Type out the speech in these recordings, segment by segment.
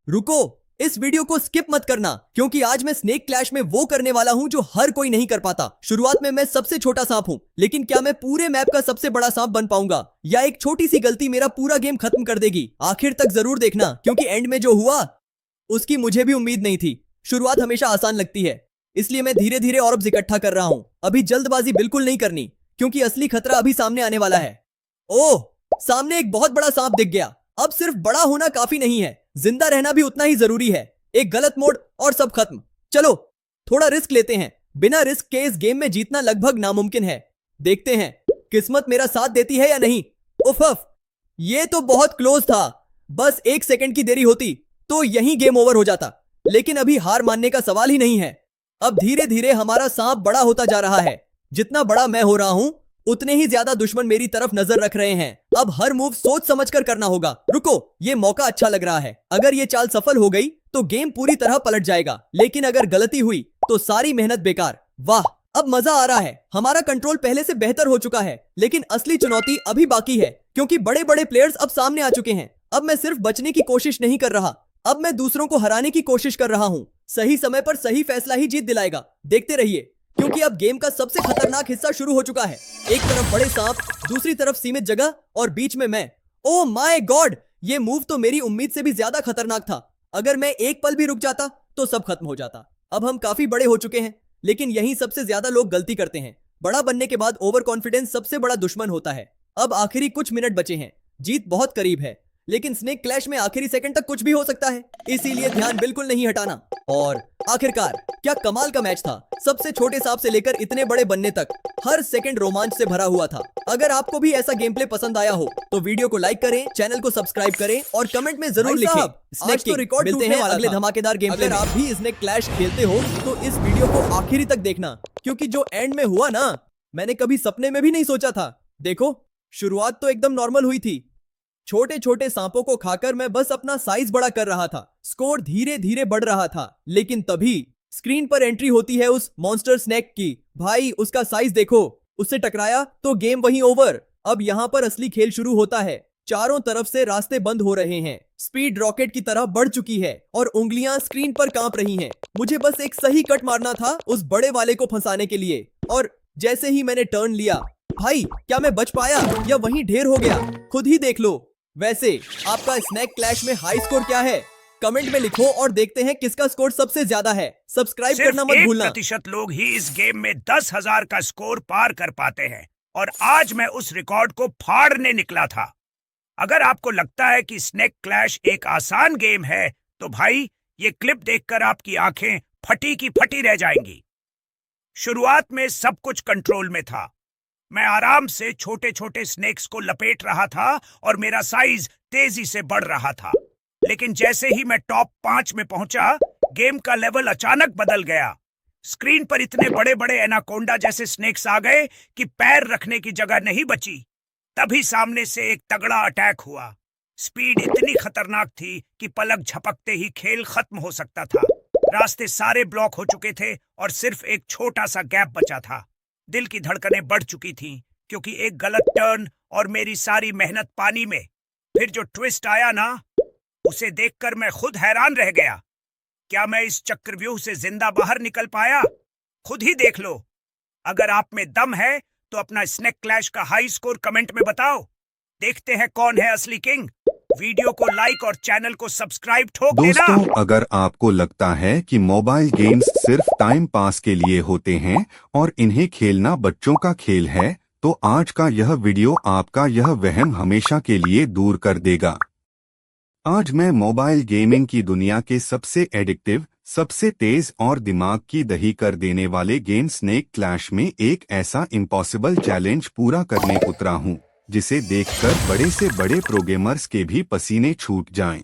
रुको, इस वीडियो को स्किप मत करना क्योंकि आज मैं स्नेक क्लैश में वो करने वाला हूं जो हर कोई नहीं कर पाता। शुरुआत में मैं सबसे छोटा सांप हूं, लेकिन क्या मैं पूरे मैप का सबसे बड़ा सांप बन पाऊंगा या एक छोटी सी गलती मेरा पूरा गेम खत्म कर देगी? आखिर तक जरूर देखना क्योंकि एंड में जो हुआ उसकी मुझे भी उम्मीद नहीं थी। शुरुआत हमेशा आसान लगती है, इसलिए मैं धीरे धीरे ऑर्ब्स इकट्ठा कर रहा हूं। अभी जल्दबाजी बिल्कुल नहीं करनी क्योंकि असली खतरा अभी सामने आने वाला है। ओह, सामने एक बहुत बड़ा सांप दिख गया। अब सिर्फ बड़ा होना काफी नहीं है, जिंदा रहना भी उतना ही जरूरी है। एक गलत मोड़ और सब खत्म। चलो थोड़ा रिस्क लेते हैं। बिना रिस्क के इस गेम में जीतना लगभग नामुमकिन है। देखते हैं किस्मत मेरा साथ देती है या नहीं। उफ, ये तो बहुत क्लोज था। बस 1 सेकंड की देरी होती तो यही गेम ओवर हो जाता, लेकिन अभी हार मानने का सवाल ही नहीं है। अब धीरे धीरे हमारा सांप बड़ा होता जा रहा है। जितना बड़ा मैं हो रहा हूं उतने ही ज्यादा दुश्मन मेरी तरफ नजर रख रहे हैं। अब हर मूव सोच समझकर करना होगा। रुको, ये मौका अच्छा लग रहा है। अगर ये चाल सफल हो गई तो गेम पूरी तरह पलट जाएगा, लेकिन अगर गलती हुई तो सारी मेहनत बेकार। वाह, अब मजा आ रहा है। हमारा कंट्रोल पहले से बेहतर हो चुका है, लेकिन असली चुनौती अभी बाकी है क्योंकि बड़े बड़े प्लेयर्स अब सामने आ चुके हैं। अब मैं सिर्फ बचने की कोशिश नहीं कर रहा, अब मैं दूसरों को हराने की कोशिश कर रहा हूं। सही समय पर सही फैसला ही जीत दिलाएगा। देखते रहिए क्योंकि अब गेम का सबसे खतरनाक हिस्सा शुरू हो चुका है। एक तरफ बड़े सांप, दूसरी तरफ सीमित जगह और बीच में मैं। ओह माय गॉड, ये मूव तो मेरी उम्मीद से भी ज्यादा खतरनाक था। अगर मैं एक पल भी रुक जाता तो सब खत्म हो जाता। अब हम काफी बड़े हो चुके हैं, लेकिन यही सबसे ज्यादा लोग गलती करते हैं। बड़ा बनने के बाद ओवर कॉन्फिडेंस सबसे बड़ा दुश्मन होता है। अब आखिरी कुछ मिनट बचे हैं, जीत बहुत करीब है, लेकिन स्नेक क्लैश में आखिरी सेकंड तक कुछ भी हो सकता है, इसीलिए ध्यान बिल्कुल नहीं हटाना। और आखिरकार क्या कमाल का मैच था। सबसे छोटे सांप से लेकर इतने बड़े बनने तक हर सेकंड रोमांच से भरा हुआ था। अगर आपको भी ऐसा गेम प्ले पसंद आया हो तो वीडियो को लाइक करें, चैनल को सब्सक्राइब करें और कमेंट में जरूर लिखें। स्नेक तो रिकॉर्ड मिलते हैं अगले धमाकेदार गेम प्ले। अगर आप भी स्नेक क्लैश खेलते हो तो इस वीडियो को आखिरी तक देखना क्योंकि जो एंड में हुआ ना, मैंने कभी सपने में भी नहीं सोचा था। देखो, शुरुआत तो एकदम नॉर्मल हुई थी। छोटे छोटे सांपों को खाकर मैं बस अपना साइज बड़ा कर रहा था। स्कोर धीरे धीरे बढ़ रहा था, लेकिन तभी स्क्रीन पर एंट्री होती है उस मॉन्स्टर स्नेक की। भाई उसका साइज देखो, उससे टकराया तो गेम वहीं ओवर। अब यहाँ पर असली खेल शुरू होता है। चारों तरफ से रास्ते बंद हो रहे हैं, स्पीड रॉकेट की तरह बढ़ चुकी है और उंगलियां स्क्रीन पर कांप रही हैं। मुझे बस एक सही कट मारना था उस बड़े वाले को फंसाने के लिए। और जैसे ही मैंने टर्न लिया, भाई क्या मैं बच पाया या वहीं ढेर हो गया? खुद ही देख लो। वैसे आपका स्नेक क्लैश में हाई स्कोर क्या है? कमेंट में लिखो और देखते हैं किसका स्कोर सबसे ज्यादा है। सब्सक्राइब करना मत भूलना। 1% लोग ही इस गेम में 10,000 का स्कोर पार कर पाते हैं और आज मैं उस रिकॉर्ड को फाड़ने निकला था। अगर आपको लगता है कि स्नेक क्लैश एक आसान गेम है तो भाई ये क्लिप देखकर आपकी आंखें फटी की फटी रह जाएंगी। शुरुआत में सब कुछ कंट्रोल में था। मैं आराम से छोटे छोटे स्नेक्स को लपेट रहा था और मेरा साइज तेजी से बढ़ रहा था। लेकिन जैसे ही मैं टॉप 5 में पहुंचा, गेम का लेवल अचानक बदल गया। स्क्रीन पर इतने बड़े बड़े एनाकोंडा जैसे स्नेक्स आ गए कि पैर रखने की जगह नहीं बची। तभी सामने से एक तगड़ा अटैक हुआ। स्पीड इतनी खतरनाक थी कि पलक झपकते ही खेल खत्म हो सकता था। रास्ते सारे ब्लॉक हो चुके थे और सिर्फ एक छोटा सा गैप बचा था। दिल की धड़कनें बढ़ चुकी थीं क्योंकि एक गलत टर्न और मेरी सारी मेहनत पानी में। फिर जो ट्विस्ट आया ना, उसे देखकर मैं खुद हैरान रह गया। क्या मैं इस चक्रव्यूह से जिंदा बाहर निकल पाया? खुद ही देख लो। अगर आप में दम है तो अपना स्नेक क्लैश का हाई स्कोर कमेंट में बताओ। देखते हैं कौन है असली किंग। वीडियो को लाइक और चैनल को सब्सक्राइब ठोक देना। दोस्तों, अगर आपको लगता है कि मोबाइल गेम्स सिर्फ टाइम पास के लिए होते हैं और इन्हें खेलना बच्चों का खेल है, तो आज का यह वीडियो आपका यह वहम हमेशा के लिए दूर कर देगा। आज मैं मोबाइल गेमिंग की दुनिया के सबसे एडिक्टिव, सबसे तेज और दिमाग की दही कर देने वाले गेम स्नेक क्लैश में एक ऐसा इम्पॉसिबल चैलेंज पूरा करने उतरा हूं, जिसे देखकर बड़े से बड़े प्रोगेमर्स के भी पसीने छूट जाएं।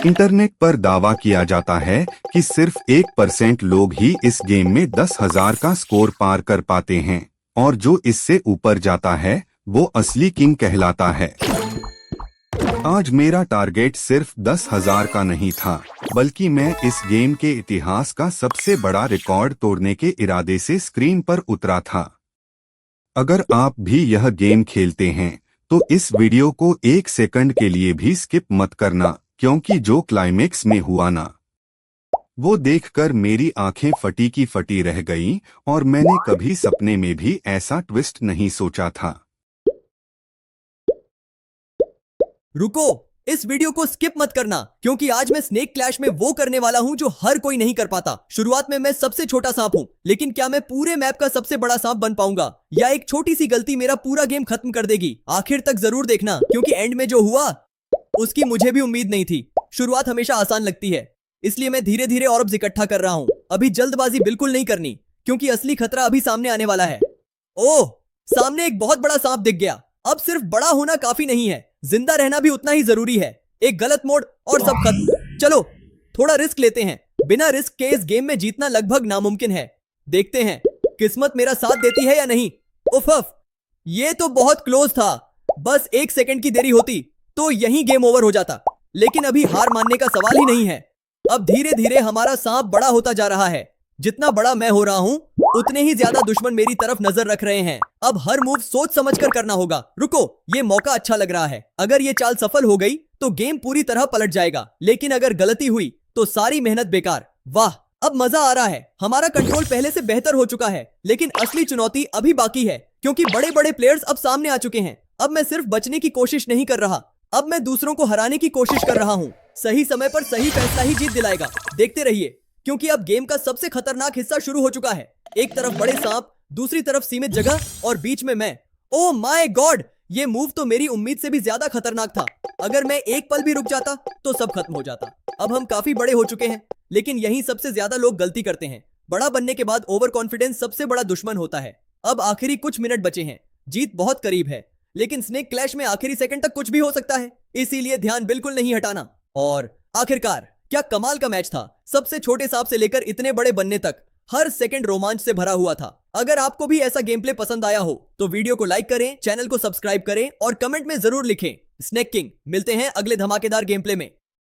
इंटरनेट पर दावा किया जाता है कि सिर्फ 1% लोग ही इस गेम में 10,000 का स्कोर पार कर पाते हैं और जो इससे ऊपर जाता है वो असली किंग कहलाता है। आज मेरा टारगेट सिर्फ 10,000 का नहीं था, बल्कि मैं इस गेम के इतिहास का सबसे बड़ा रिकॉर्ड तोड़ने के इरादे से स्क्रीन पर उतरा था। अगर आप भी यह गेम खेलते हैं तो इस वीडियो को 1 सेकंड के लिए भी स्किप मत करना, क्योंकि जो क्लाइमेक्स में हुआ ना, वो देखकर मेरी आंखें फटी की फटी रह गईं और मैंने कभी सपने में भी ऐसा ट्विस्ट नहीं सोचा था। रुको, इस वीडियो को स्किप मत करना क्योंकि आज मैं स्नेक क्लैश में वो करने वाला हूं जो हर कोई नहीं कर पाता। शुरुआत में मैं सबसे छोटा सांप हूं, लेकिन क्या मैं पूरे मैप का सबसे बड़ा सांप बन पाऊंगा या एक छोटी सी गलती मेरा पूरा गेम खत्म कर देगी? आखिर तक जरूर देखना क्योंकि एंड में जो हुआ उसकी मुझे भी उम्मीद नहीं थी। शुरुआत हमेशा आसान लगती है, इसलिए मैं धीरे धीरे ऑर्ब्स इकट्ठा कर रहा हूं। अभी जल्दबाजी बिल्कुल नहीं करनी क्योंकि असली खतरा अभी सामने आने वाला है। ओह, सामने एक बहुत बड़ा सांप दिख गया। अब सिर्फ बड़ा होना काफी नहीं है, जिंदा रहना भी उतना ही जरूरी है। एक गलत मोड़ और सब खत्म। चलो थोड़ा रिस्क लेते हैं। बिना रिस्क के इस गेम में जीतना लगभग नामुमकिन है। देखते हैं किस्मत मेरा साथ देती है या नहीं। उफ, ये तो बहुत क्लोज था। बस 1 सेकंड की देरी होती तो यही गेम ओवर हो जाता, लेकिन अभी हार मानने का सवाल ही नहीं है। अब धीरे धीरे हमारा सांप बड़ा होता जा रहा है। जितना बड़ा मैं हो रहा हूं उतने ही ज्यादा दुश्मन मेरी तरफ नजर रख रहे हैं। अब हर मूव सोच समझकर करना होगा। रुको, ये मौका अच्छा लग रहा है। अगर ये चाल सफल हो गई तो गेम पूरी तरह पलट जाएगा, लेकिन अगर गलती हुई तो सारी मेहनत बेकार। वाह, अब मजा आ रहा है। हमारा कंट्रोल पहले से बेहतर हो चुका है, लेकिन असली चुनौती अभी बाकी है क्योंकि बड़े बड़े प्लेयर्स अब सामने आ चुके हैं। अब मैं सिर्फ बचने की कोशिश नहीं कर रहा, अब मैं दूसरों को हराने की कोशिश कर रहा हूँ। सही समय पर सही फैसला ही जीत दिलाएगा। देखते रहिए क्योंकि अब गेम का सबसे खतरनाक हिस्सा शुरू हो चुका है। एक तरफ बड़े सांप, दूसरी तरफ सीमित जगह और बीच में मैं। ओह माय गॉड, ये मूव तो मेरी उम्मीद से भी ज्यादा खतरनाक था। अगर मैं एक पल भी रुक जाता तो सब खत्म हो जाता। अब हम काफी बड़े हो चुके हैं, लेकिन यही सबसे ज्यादा लोग गलती करते हैं। बड़ा बनने के बाद ओवर कॉन्फिडेंस सबसे बड़ा दुश्मन होता है। अब आखिरी कुछ मिनट बचे हैं, जीत बहुत करीब है, लेकिन स्नेक क्लैश में आखिरी सेकंड तक कुछ भी हो सकता है, इसीलिए ध्यान बिल्कुल नहीं हटाना। और आखिरकार क्या कमाल का मैच था। सबसे छोटे सांप से लेकर इतने बड़े बनने तक हर सेकंड रोमांच से भरा हुआ था। अगर आपको भी ऐसा गेम प्ले पसंद आया हो तो वीडियो को लाइक करें, चैनल को सब्सक्राइब करें और कमेंट में जरूर लिखें स्नेक किंग। मिलते हैं अगले धमाकेदार गेम प्ले में।